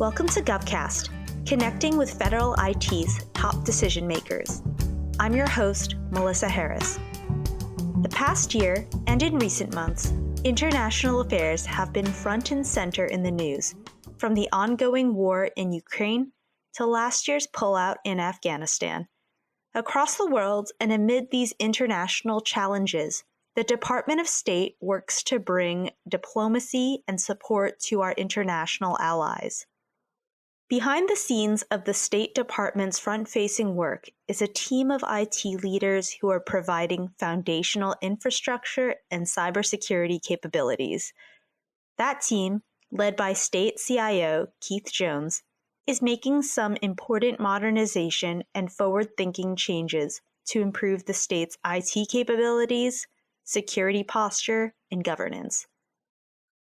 Welcome to GovCast, connecting with federal IT's top decision makers. I'm your host, Melissa Harris. The past year, and in recent months, international affairs have been front and center in the news, from the ongoing war in Ukraine to last year's pullout in Afghanistan. Across the world and amid these international challenges, the Department of State works to bring diplomacy and support to our international allies. Behind the scenes of the State Department's front-facing work is a team of IT leaders who are providing foundational infrastructure and cybersecurity capabilities. That team, led by State CIO Keith Jones, is making some important modernization and forward-thinking changes to improve the state's IT capabilities, security posture, and governance.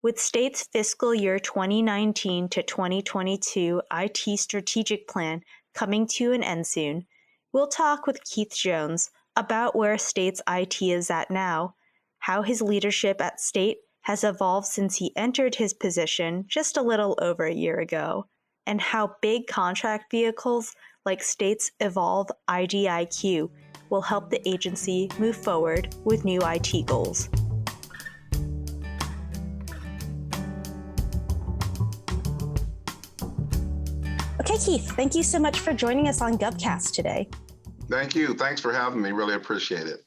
With state's fiscal year 2019 to 2022 IT strategic plan coming to an end soon, we'll talk with Keith Jones about where state's IT is at now, how his leadership at state has evolved since he entered his position just a little over a year ago, and how big contract vehicles like state's Evolve IDIQ will help the agency move forward with new IT goals. Okay, Keith, thank you so much for joining us on GovCast today. Thank you. Thanks for having me. Really appreciate it.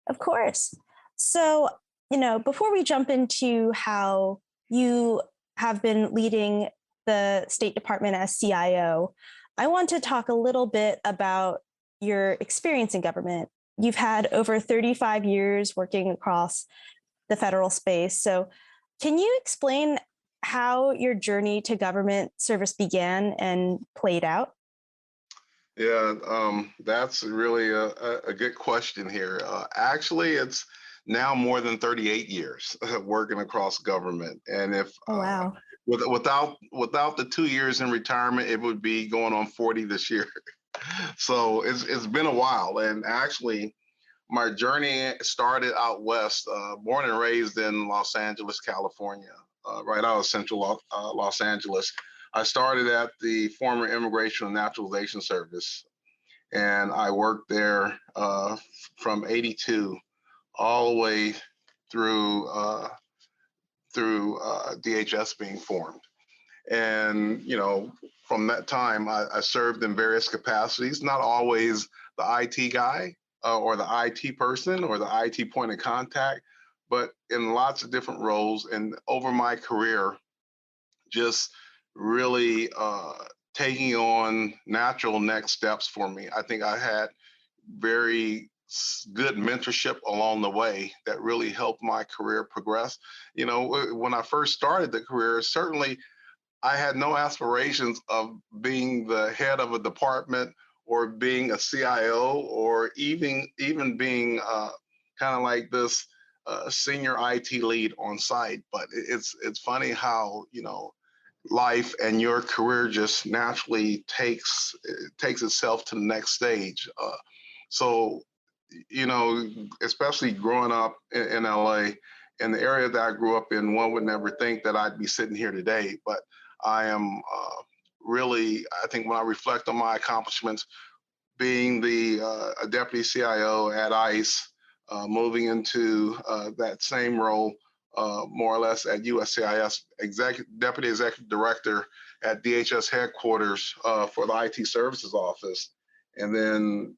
Of course. So, before we jump into how you have been leading the State Department as CIO, I want to talk a little bit about your experience in government. You've had over 35 years working across the federal space. So can you explain how your journey to government service began and played out? Yeah, that's really a good question here. Actually, it's now more than 38 years working across government. And if wow. Without the 2 years in retirement, it would be going on 40 this year. So it's been a while. And actually, my journey started out west, born and raised in Los Angeles, California, right out of central Los Angeles. I started at the former Immigration and Naturalization Service, and I worked there from '82 all the way through DHS being formed. And, from that time, I served in various capacities, not always the IT guy or the IT person or the IT point of contact, but in lots of different roles. And over my career, just really taking on natural next steps for me. I think I had very good mentorship along the way that really helped my career progress. When I first started the career, certainly I had no aspirations of being the head of a department or being a CIO or even being kind of like this senior IT lead on site. But it's funny how, life and your career just naturally takes itself to the next stage. So, especially growing up in LA, in the area that I grew up in, one would never think that I'd be sitting here today. But I am really, I think when I reflect on my accomplishments, being the deputy CIO at ICE, moving into that same role, more or less at USCIS, deputy executive director at DHS headquarters for the IT services office. And then,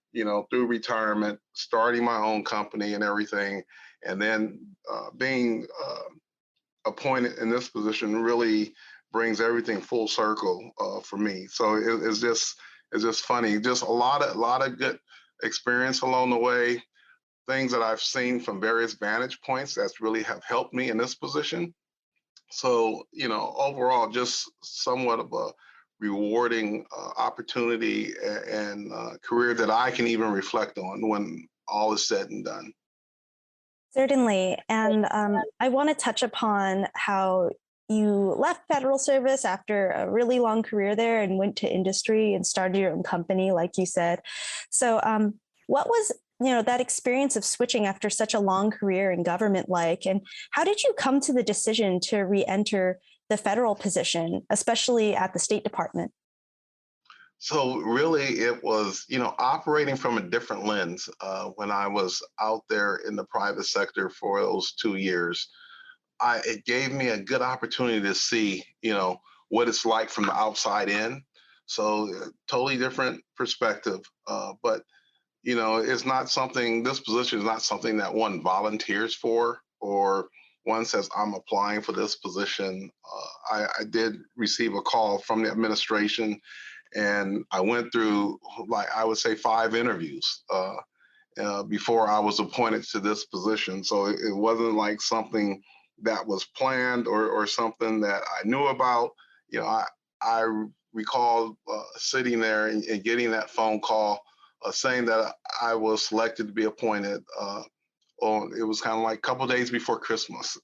through retirement, starting my own company and everything, and then being appointed in this position really brings everything full circle for me. So it's just funny, just a lot of good experience along the way, things that I've seen from various vantage points that's really have helped me in this position. So, overall, just somewhat of a rewarding opportunity and career that I can even reflect on when all is said and done. Certainly. And I want to touch upon how you left federal service after a really long career there and went to industry and started your own company, like you said. So what was that experience of switching after such a long career in government like, and how did you come to the decision to re-enter the federal position, especially at the State Department? So really, it was, operating from a different lens when I was out there in the private sector for those 2 years. It gave me a good opportunity to see, what it's like from the outside in. So totally different perspective. But it's not something. This position is not something that one volunteers for or one says I'm applying for this position. I did receive a call from the administration, and I went through, like, I would say 5 interviews before I was appointed to this position. So it wasn't like something that was planned or something that I knew about. I recall sitting there and getting that phone call saying that I was selected to be appointed. It was kind of like a couple days before Christmas,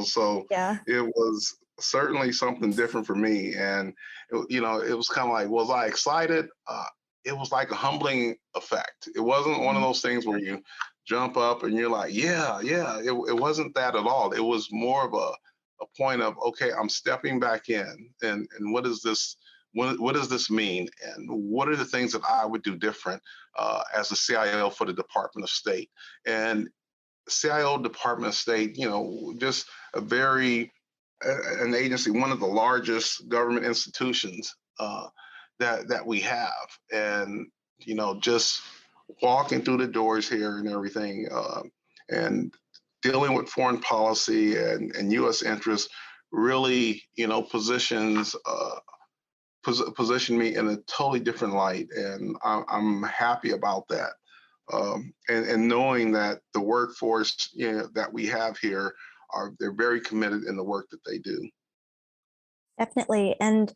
so Yeah. it was certainly something different for me. And, it was kind of like, was I excited? It was like a humbling effect. It wasn't one of Mhm. those things where you jump up and you're like, yeah, yeah. It wasn't that at all. It was more of a point of, okay, I'm stepping back in, and what is this? What does this mean? And what are the things that I would do different as a CIO for the Department of State? And CIO Department of State, just a very an agency, one of the largest government institutions that we have, and just walking through the doors here and everything, and dealing with foreign policy and U.S. interests really, position me in a totally different light, and I'm happy about that. And knowing that the workforce, that we have here they're very committed in the work that they do. Definitely. And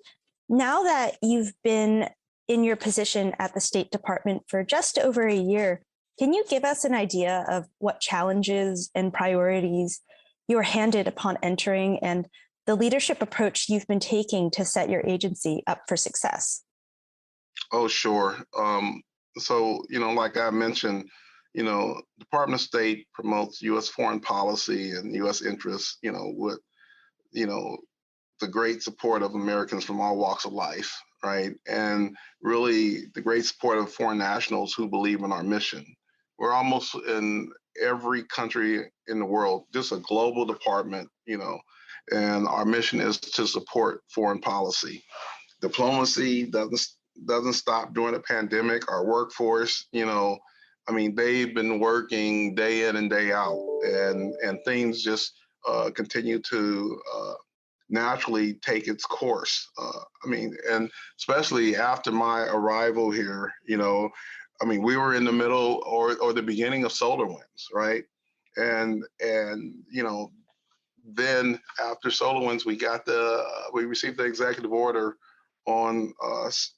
now that you've been in your position at the State Department for just over a year, can you give us an idea of what challenges and priorities you were handed upon entering and the leadership approach you've been taking to set your agency up for success? Oh, sure. So, like I mentioned, Department of State promotes U.S. foreign policy and U.S. interests, with, you know, the great support of Americans from all walks of life, right? And really the great support of foreign nationals who believe in our mission. We're almost in every country in the world, just a global department, and our mission is to support foreign policy. Diplomacy doesn't stop during the pandemic. Our workforce, I mean, they've been working day in and day out, and things just continue to naturally take its course. I mean, and especially after my arrival here, I mean, we were in the middle or the beginning of solar winds, right? And then after SolarWinds, we received the executive order on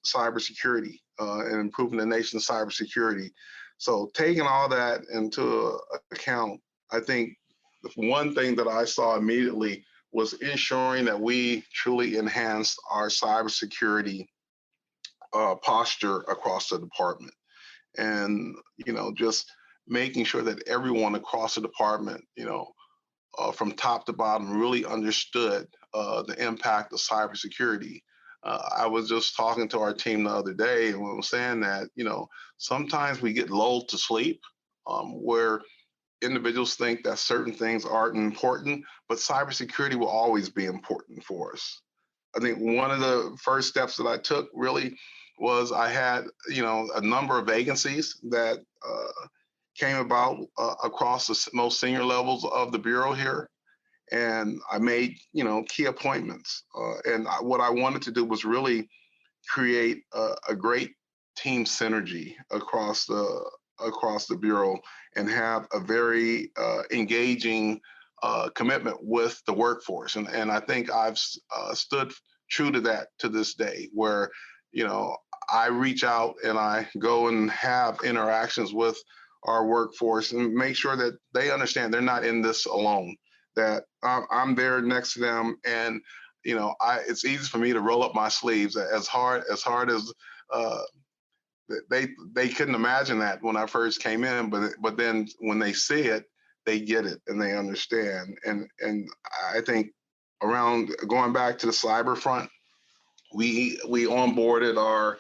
cybersecurity and improving the nation's cybersecurity. So taking all that into account, I think the one thing that I saw immediately was ensuring that we truly enhanced our cybersecurity posture across the department, and just making sure that everyone across the department, from top to bottom, really understood the impact of cybersecurity. I was just talking to our team the other day, and we were saying that sometimes we get lulled to sleep, where individuals think that certain things aren't important, but cybersecurity will always be important for us. I think one of the first steps that I took really was I had a number of vacancies that came about across the most senior levels of the bureau here, and I made key appointments. What I wanted to do was really create a great team synergy across the bureau and have a very engaging commitment with the workforce. And I think I've stood true to that to this day, where I reach out and I go and have interactions with our workforce and make sure that they understand they're not in this alone, that I'm there next to them. And it's easy for me to roll up my sleeves as uh, they couldn't imagine that when I first came in, but then when they see it, they get it and they understand. And I think around going back to the cyber front, we onboarded our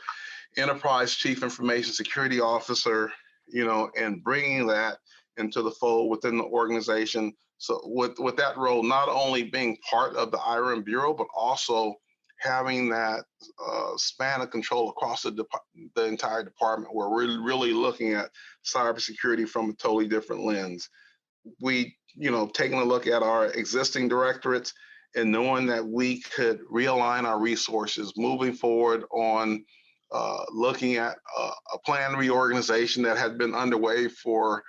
enterprise chief information security officer, and bringing that into the fold within the organization. So with that role, not only being part of the IRM Bureau, but also having that span of control across the entire department, where we're really looking at cybersecurity from a totally different lens. We, taking a look at our existing directorates and knowing that we could realign our resources moving forward on looking at a planned reorganization that had been underway for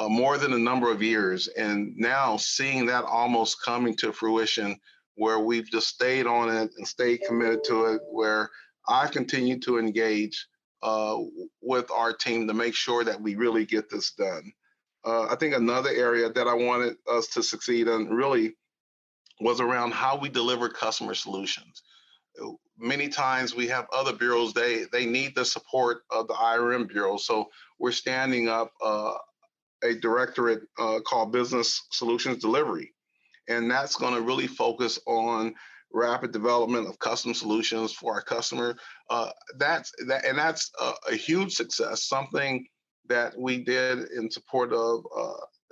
more than a number of years. And now seeing that almost coming to fruition, where we've just stayed on it and stayed committed to it, where I've continued to engage with our team to make sure that we really get this done. I think another area that I wanted us to succeed in really was around how we deliver customer solutions. Many times we have other bureaus, they need the support of the IRM Bureau. So we're standing up a directorate called Business Solutions Delivery. And that's going to really focus on rapid development of custom solutions for our customer. That's a huge success, something that we did in support of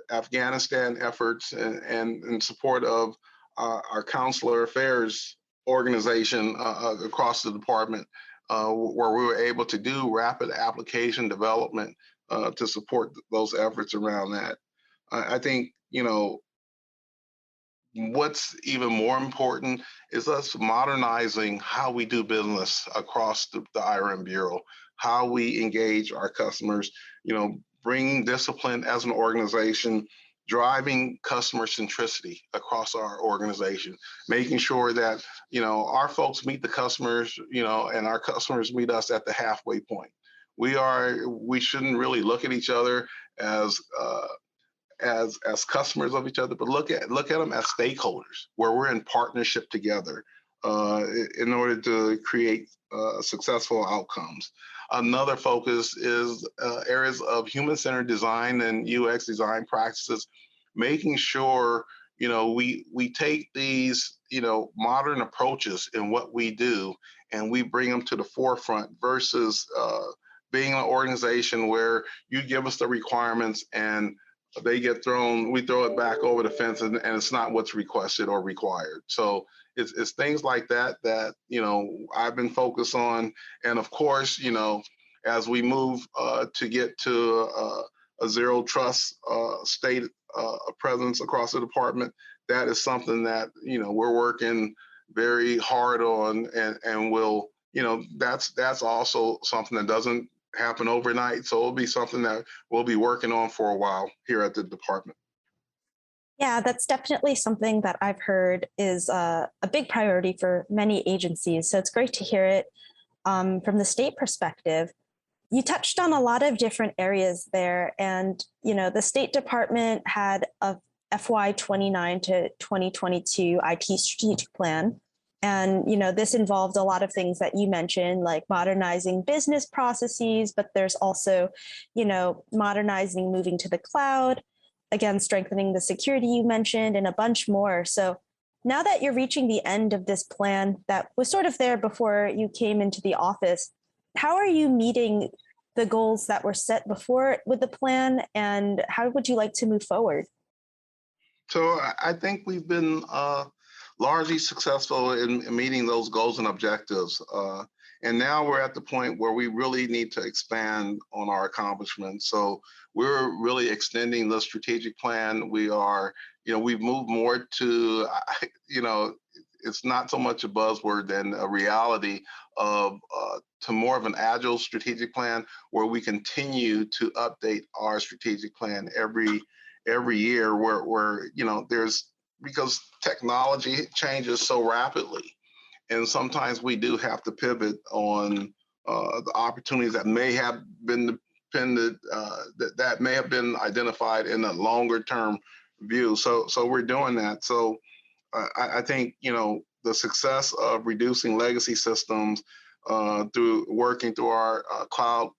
Afghanistan efforts and in support of our consular affairs organization across the department, where we were able to do rapid application development to support those efforts around that. I think, what's even more important is us modernizing how we do business across the IRM Bureau, how we engage our customers, bringing discipline as an organization, driving customer centricity across our organization, making sure that, our folks meet the customers, and our customers meet us at the halfway point. We shouldn't really look at each other as customers of each other, but look at them as stakeholders, where we're in partnership together in order to create successful outcomes. Another focus is areas of human-centered design and UX design practices, making sure we take these modern approaches in what we do and we bring them to the forefront versus being an organization where you give us the requirements and we throw it back over the fence, and it's not what's requested or required. So it's things like that I've been focused on. And of course, as we move to get to a zero trust state presence across the department, that is something that, we're working very hard on, and will, that's also something that doesn't happen overnight. So it'll be something that we'll be working on for a while here at the department. Yeah, that's definitely something that I've heard is a big priority for many agencies. So it's great to hear it from the state perspective. You touched on a lot of different areas there. And, the State Department had a FY 29 to 2022 IT strategic plan. And, this involved a lot of things that you mentioned, like modernizing business processes, but there's also, modernizing, moving to the cloud, again, strengthening the security you mentioned, and a bunch more. So now that you're reaching the end of this plan that was sort of there before you came into the office, how are you meeting the goals that were set before with the plan, and how would you like to move forward? So I think we've been largely successful in meeting those goals and objectives. And now we're at the point where we really need to expand on our accomplishments. So we're really extending the strategic plan. We've moved more to, it's not so much a buzzword than a reality of to more of an agile strategic plan, where we continue to update our strategic plan every year, where because technology changes so rapidly, and sometimes we do have to pivot on the opportunities that may have been that may have been identified in a longer term view. So we're doing that. So I think the success of reducing legacy systems through working through our cloud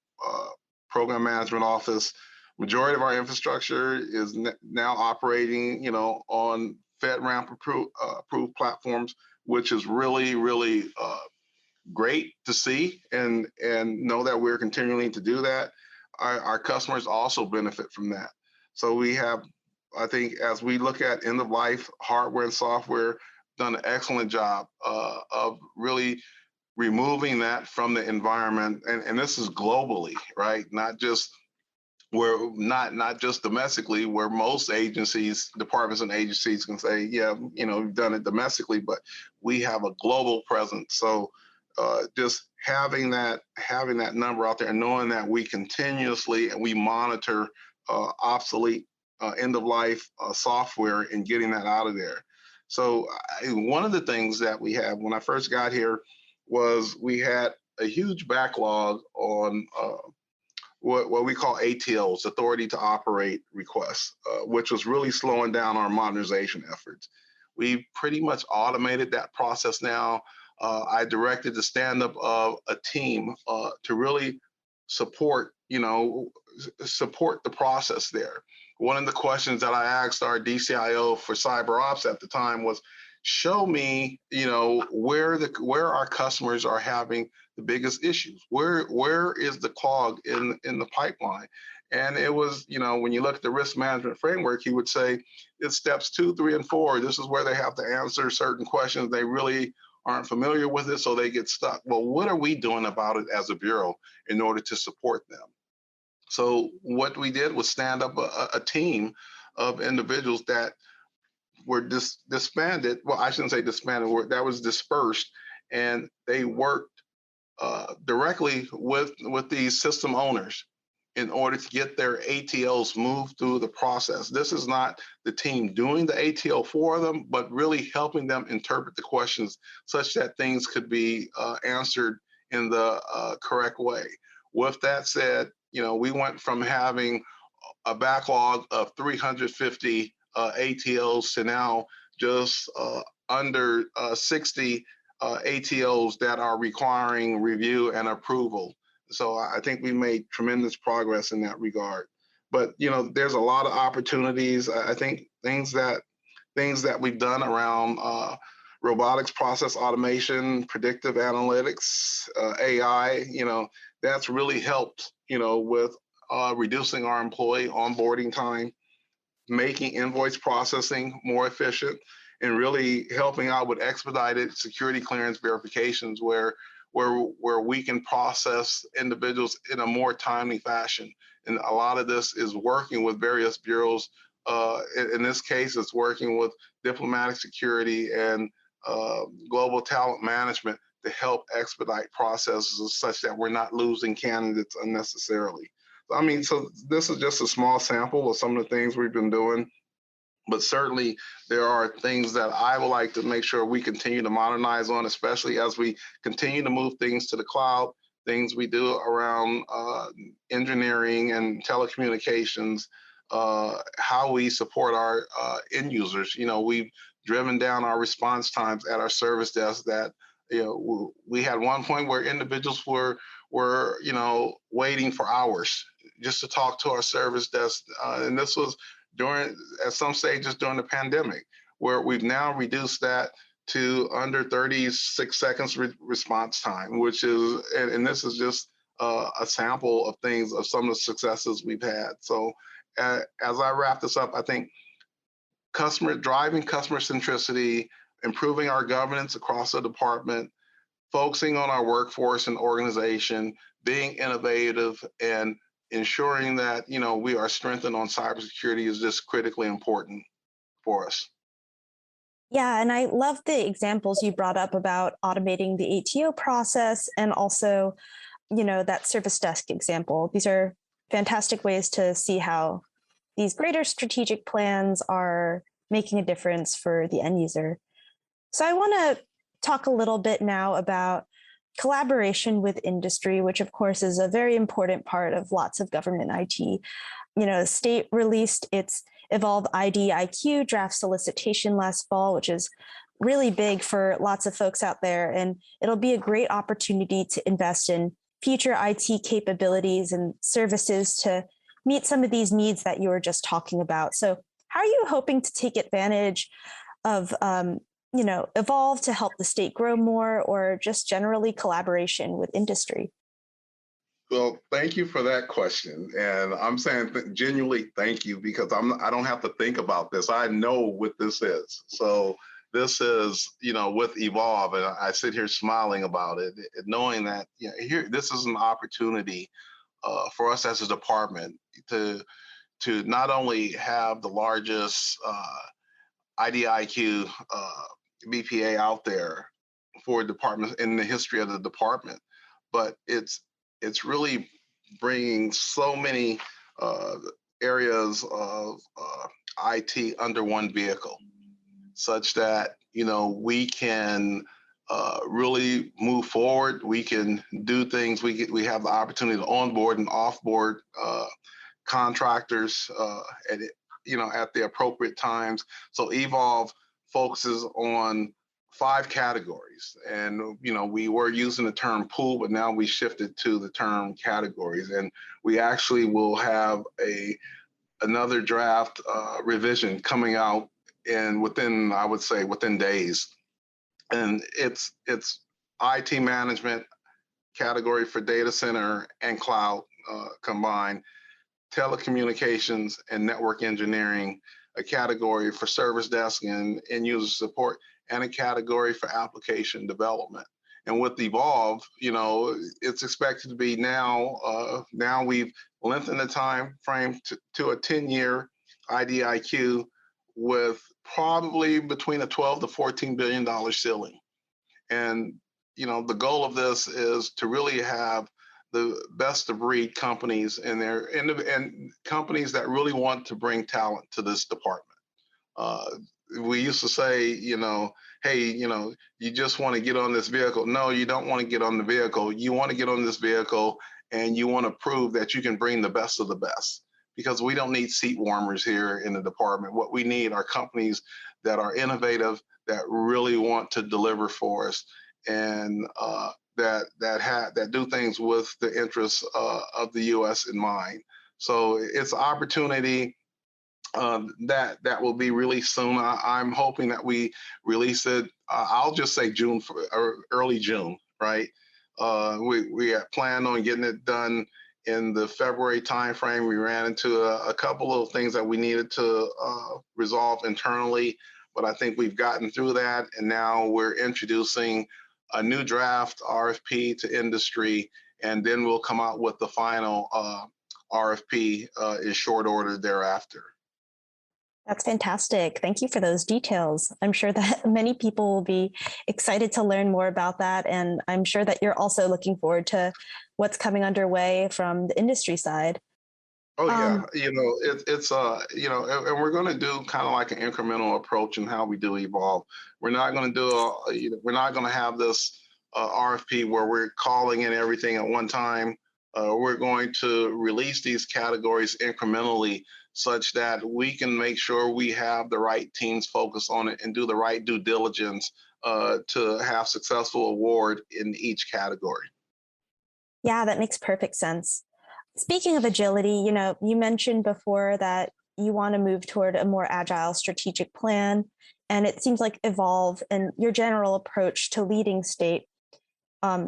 program management office. Majority of our infrastructure is now operating, on FedRAMP approved platforms, which is really, really great to see and know that we're continuing to do that. Our customers also benefit from that. So we have, I think, as we look at end of life hardware and software, done an excellent job of really removing that from the environment. And this is globally, right? Not just not just domestically, where most agencies, departments and agencies can say, yeah, we've done it domestically, but we have a global presence. So just having that number out there and knowing that we continuously and we monitor obsolete end of life software and getting that out of there. So one of the things that we have when I first got here was we had a huge backlog on what we call ATOs, authority to operate requests, which was really slowing down our modernization efforts. We pretty much automated that process now. I directed the stand up of a team to really support, support the process there. One of the questions that I asked our DCIO for cyber ops at the time was, show me, where our customers are having the biggest issues. Where is the clog in the pipeline? And it was, when you look at the risk management framework, he would say it's steps 2, 3, and 4. This is where they have to answer certain questions. They really aren't familiar with it, so they get stuck. Well, what are we doing about it as a bureau in order to support them? So what we did was stand up a team of individuals that were disbanded. Well, I shouldn't say disbanded. That was dispersed, and they worked directly with these system owners in order to get their ATOs moved through the process. This is not the team doing the ATO for them, but really helping them interpret the questions such that things could be answered in the correct way. With that said, we went from having a backlog of 350 ATOs to now just under 60 ATOs that are requiring review and approval. So I think we made tremendous progress in that regard. But there's a lot of opportunities. I think things that we've done around robotics, process automation, predictive analytics, AI, that's really helped, with reducing our employee onboarding time, making invoice processing more efficient, and really helping out with expedited security clearance verifications where we can process individuals in a more timely fashion. And a lot of this is working with various bureaus. In this case, it's working with diplomatic security and global talent management to help expedite processes such that we're not losing candidates unnecessarily. So this is just a small sample of some of the things we've been doing. But certainly there are things that I would like to make sure we continue to modernize on, especially as we continue to move things to the cloud, things we do around engineering and telecommunications, how we support our end users. We've driven down our response times at our service desk that, we had one point where individuals were waiting for hours just to talk to our service desk. And this was at some stages during the pandemic, where we've now reduced that to under 36 seconds response time, which is, and this is just a sample of things, of some of the successes we've had. So as I wrap this up, I think driving customer centricity, improving our governance across the department, focusing on our workforce and organization, being innovative, and ensuring that we are strengthened on cybersecurity is just critically important for us. Yeah, and I love the examples you brought up about automating the ATO process and also, that service desk example. These are fantastic ways to see how these greater strategic plans are making a difference for the end user. So I want to talk a little bit now about collaboration with industry, which of course is a very important part of lots of government IT. The state released its Evolve IDIQ draft solicitation last fall, which is really big for lots of folks out there. And it'll be a great opportunity to invest in future IT capabilities and services to meet some of these needs that you were just talking about. So how are you hoping to take advantage of evolve to help the state grow more, or just generally collaboration with industry? Well, thank you for that question. And I'm saying genuinely thank you because I don't have to think about this. I know what this is. So this is, with Evolve, and I sit here smiling about it, knowing that here this is an opportunity for us as a department to not only have the largest IDIQ BPA out there for departments in the history of the department, but it's really bringing so many uh, areas of IT under one vehicle, such that we can really move forward. We can do things. We have the opportunity to onboard and offboard contractors at the appropriate times. So Evolve focuses on 5 categories, and we were using the term pool, but now we shifted to the term categories, and we actually will have another draft revision coming out within, I would say, within days, and it's IT management category for data center and cloud combined, telecommunications and network engineering, a category for service desk and end user support, and a category for application development. And with Evolve, it's expected to be now we've lengthened the time frame to a 10-year IDIQ with probably between a 12 to $14 billion ceiling. And, the goal of this is to really have the best of breed companies and companies that really want to bring talent to this department. Uh, we used to say, hey, you just want to get on this vehicle. No, you don't want to get on the vehicle. You want to get on this vehicle and you want to prove that you can bring the best of the best, because we don't need seat warmers here in the department. What we need are companies that are innovative, that really want to deliver for us, and that do things with the interests of the U.S. in mind. So it's an opportunity that will be released soon. I'm hoping that we release it. I'll just say June or early June, right? We plan on getting it done in the February timeframe. We ran into a couple of things that we needed to resolve internally, but I think we've gotten through that, and now we're introducing a new draft RFP to industry, and then we'll come out with the final RFP in short order thereafter. That's fantastic. Thank you for those details. I'm sure that many people will be excited to learn more about that. And I'm sure that you're also looking forward to what's coming underway from the industry side. Oh yeah, Um, and we're going to do kind of like an incremental approach in how we do Evolve. We're not going to we're not going to have this RFP where we're calling in everything at one time. We're going to release these categories incrementally, such that we can make sure we have the right teams focus on it and do the right due diligence to have successful award in each category. yeah, that makes perfect sense. Speaking of agility, you mentioned before that you want to move toward a more agile strategic plan, and it seems like Evolve and your general approach to leading state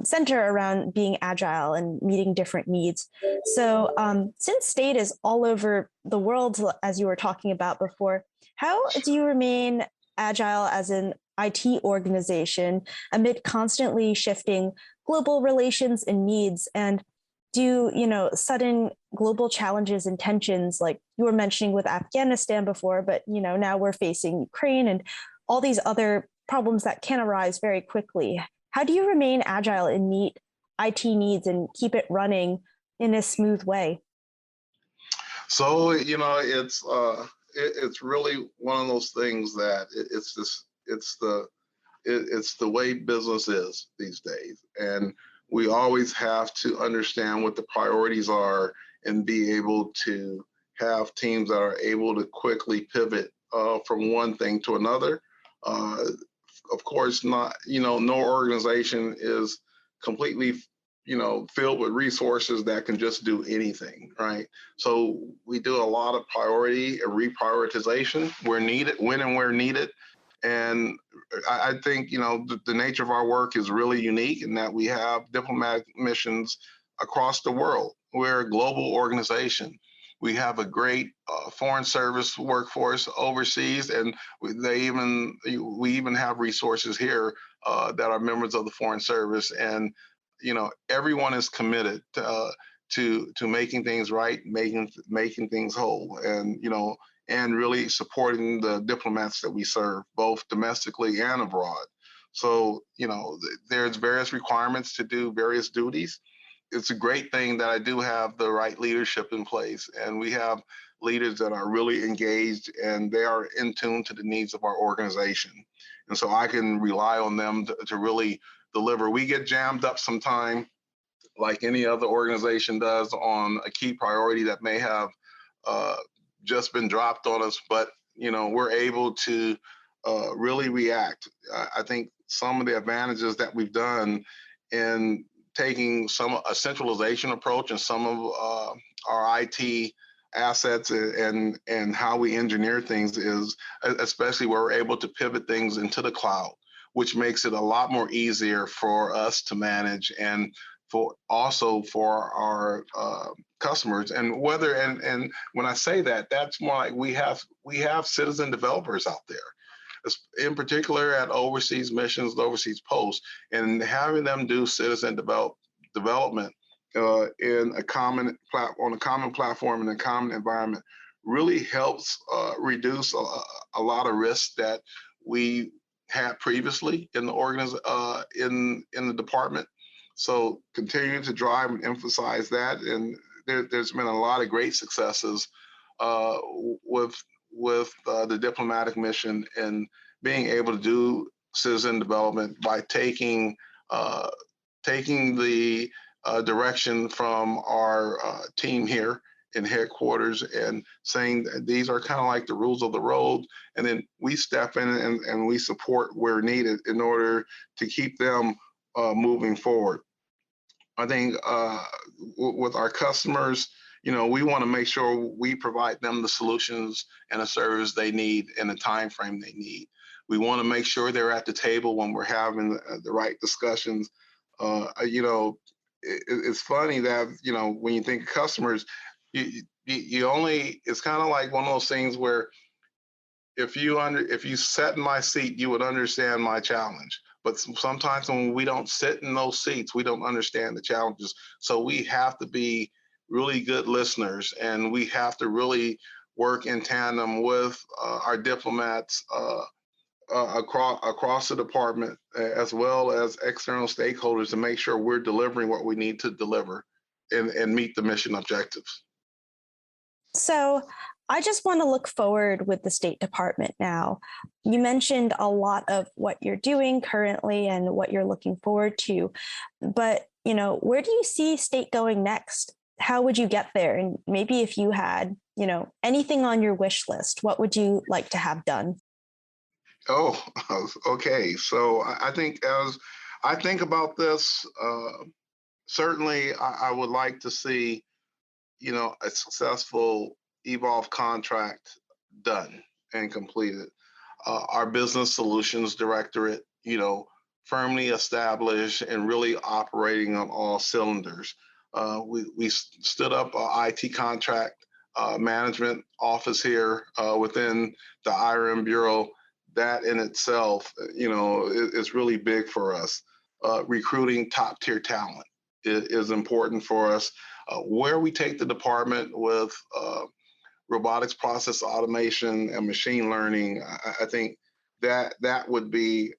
center around being agile and meeting different needs. So since state is all over the world, as you were talking about before, how do you remain agile as an IT organization amid constantly shifting global relations and needs? And do sudden global challenges and tensions, like you were mentioning with Afghanistan before, but now we're facing Ukraine and all these other problems that can arise very quickly. How do you remain agile and meet IT needs and keep it running in a smooth way? So it's really one of those things that it's the way business is these days, and we always have to understand what the priorities are and be able to have teams that are able to quickly pivot from one thing to another. Uh, of course, no organization is completely, filled with resources that can just do anything, right? So we do a lot of priority and reprioritization where needed, when and where needed. And I think, the nature of our work is really unique in that we have diplomatic missions across the world. We're a global organization. We have a great foreign service workforce overseas, and we even have resources here that are members of the foreign service. And everyone is committed to making things right, making things whole, and really supporting the diplomats that we serve, both domestically and abroad. So, there's various requirements to do various duties. It's a great thing that I do have the right leadership in place, and we have leaders that are really engaged and they are in tune to the needs of our organization. And so I can rely on them to really deliver. We get jammed up sometime, like any other organization does, on a key priority that may have uh, just been dropped on us, but we're able to really react. I think some of the advantages that we've done in taking a centralization approach and some of our IT assets and how we engineer things is especially where we're able to pivot things into the cloud, which makes it a lot more easier for us to manage and for our customers. And when I say that, that's more like we have citizen developers out there, in particular at overseas missions, overseas posts, and having them do citizen development in a common on a common platform in a common environment really helps reduce a lot of risks that we had previously in in the department. So continuing to drive and emphasize that, and there's been a lot of great successes uh, with the diplomatic mission and being able to do citizen development by uh, taking the direction from our team here in headquarters and saying that these are kind of like the rules of the road, and then we step in and we support where needed in order to keep them moving forward. I think with our customers, we want to make sure we provide them the solutions and the service they need in the time frame they need. We want to make sure they're at the table when we're having the right discussions. It's funny that when you think of customers, you only it's kind of like one of those things where if you sat in my seat, you would understand my challenge. But sometimes when we don't sit in those seats, we don't understand the challenges. So we have to be really good listeners, and we have to really work in tandem with our diplomats across the department, as well as external stakeholders, to make sure we're delivering what we need to deliver and meet the mission objectives. So I just want to look forward with the State Department now. You mentioned a lot of what you're doing currently and what you're looking forward to, but where do you see state going next? How would you get there? And maybe if you had, anything on your wish list, what would you like to have done? Oh, okay. So I think as I think about this, certainly I would like to see a successful Evolve contract done and completed. Our business solutions directorate, firmly established and really operating on all cylinders. We stood up a IT contract management office here within the IRM Bureau. That in itself, is really big for us. Recruiting top tier talent is important for us. Where we take the department with robotics process automation and machine learning, I think that would be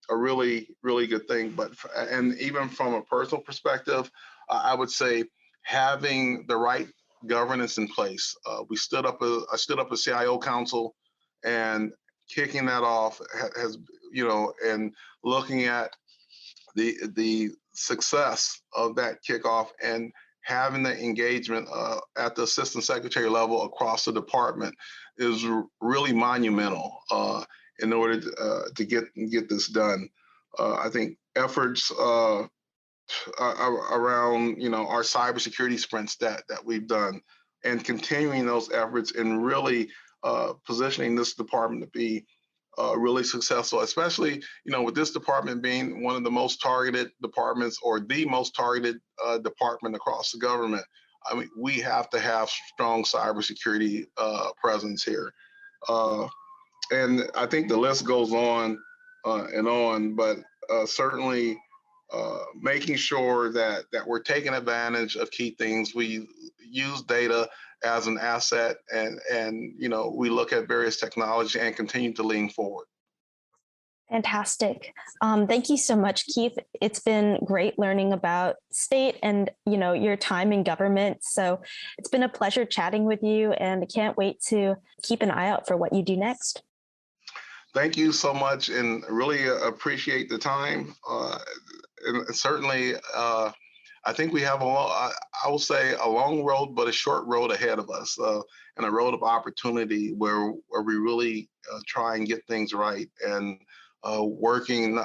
a really, really good thing. And even from a personal perspective, I would say having the right governance in place. I stood up a CIO council, and kicking that off has, and looking at the success of that kickoff and having the engagement at the assistant secretary level across the department is really monumental in order to get this done. I think efforts around our cybersecurity sprints that we've done, and continuing those efforts and really positioning this department to be really successful, especially, with this department being one of the most targeted departments or the most targeted department across the government. I mean, we have to have strong cybersecurity presence here. And I think the list goes on, but certainly making sure that we're taking advantage of key things. We use data as an asset, and we look at various technology and continue to lean forward. Fantastic. Thank you so much, Keith. It's been great learning about state and your time in government. So it's been a pleasure chatting with you, and I can't wait to keep an eye out for what you do next. Thank you so much, and really appreciate the time. And certainly, I think we have I will say a long road, but a short road ahead of us, and a road of opportunity where we really try and get things right, and working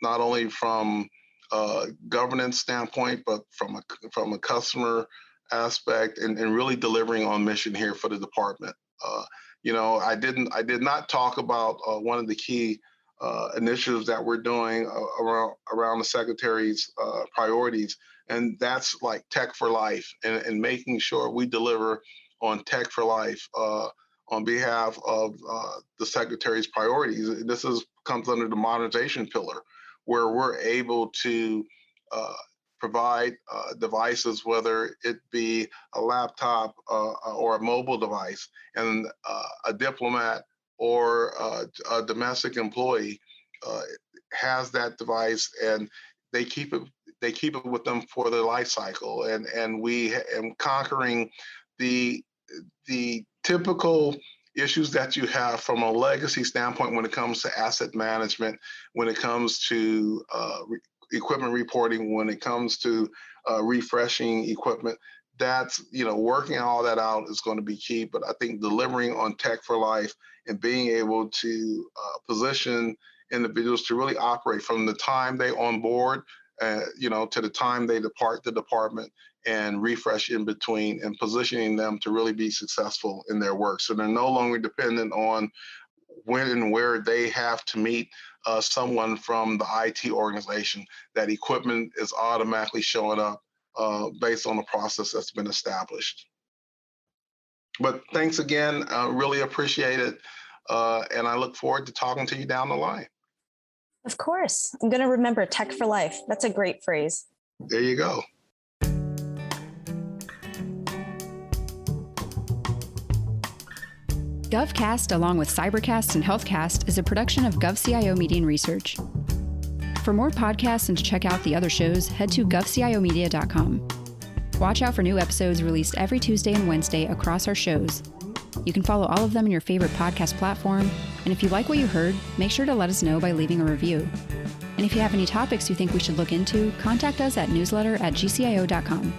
not only from a governance standpoint, but from a customer aspect, and really delivering on mission here for the department. I did not talk about one of the key initiatives that we're doing around the Secretary's priorities, and that's like Tech for Life, and making sure we deliver on Tech for Life on behalf of the Secretary's priorities. This comes under the modernization pillar, where we're able to provide devices, whether it be a laptop or a mobile device, and a diplomat or a domestic employee has that device, and they keep it with them for their life cycle, and we am conquering the typical issues that you have from a legacy standpoint when it comes to asset management, when it comes to equipment reporting, when it comes to refreshing equipment. That's, working all that out is going to be key. But I think delivering on Tech for Life and being able to position individuals to really operate from the time they onboard, to the time they depart the department, and refresh in between, and positioning them to really be successful in their work. So they're no longer dependent on when and where they have to meet someone from the IT organization. That equipment is automatically showing up based on the process that's been established. But thanks again, really appreciate it. And I look forward to talking to you down the line. Of course. I'm going to remember Tech for Life. That's a great phrase. There you go. GovCast, along with Cybercast and HealthCast, is a production of GovCIO Media and Research. For more podcasts and to check out the other shows, head to govciomedia.com. Watch out for new episodes released every Tuesday and Wednesday across our shows. You can follow all of them in your favorite podcast platform, and if you like what you heard, make sure to let us know by leaving a review. And if you have any topics you think we should look into, contact us at newsletter@gcio.com.